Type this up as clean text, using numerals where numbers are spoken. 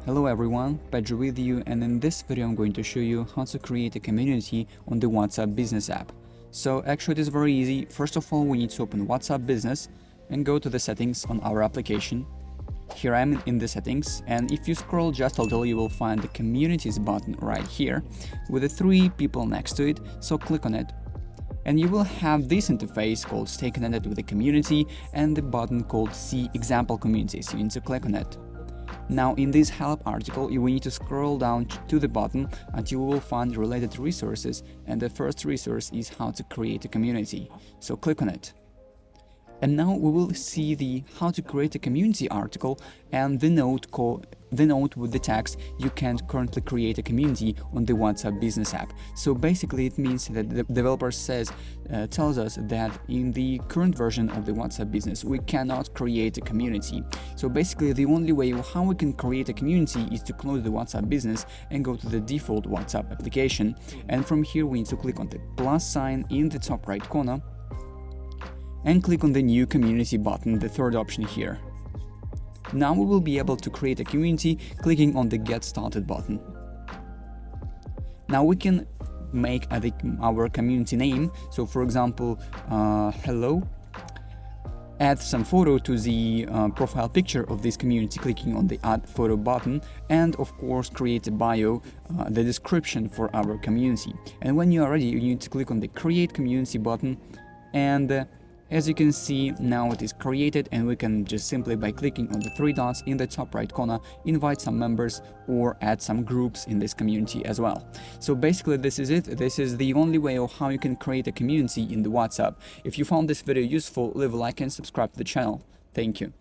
Hello everyone, Pedro with you, and in this video I'm going to show you how to create a community on the WhatsApp Business app. So actually it is very easy. First of all, we need to open WhatsApp Business and go to the settings on our application. Here I am in the settings, and if you scroll just a little you will find the communities button right here with the three people next to it, so click on it. And you will have this interface called Stay Connected with the Community and the button called See Example Community, so you need to click on it. Now in this help article you will need to scroll down to the bottom until you will find related resources, and the first resource is how to create a community, so click on it. And now we will see the how to create a community article and the note with the text you can currently create a community on the WhatsApp Business app. So basically it means that the developer tells us that in the current version of the WhatsApp Business we cannot create a community. So basically the only way how we can create a community is to close the WhatsApp Business and go to the default WhatsApp application, and from here we need to click on the plus sign in the top right corner and click on the new community button, the third option here. Now we will be able to create a community clicking on the Get Started button. Now we can make our community name, so for example, hello, add some photo to the profile picture of this community clicking on the Add Photo button, and of course create a bio, the description for our community. And when you are ready you need to click on the Create Community button, and as you can see, now it is created, and we can just simply by clicking on the three dots in the top right corner invite some members or add some groups in this community as well. So basically this is it. This is the only way of how you can create a community in the WhatsApp. If you found this video useful, leave a like and subscribe to the channel. Thank you.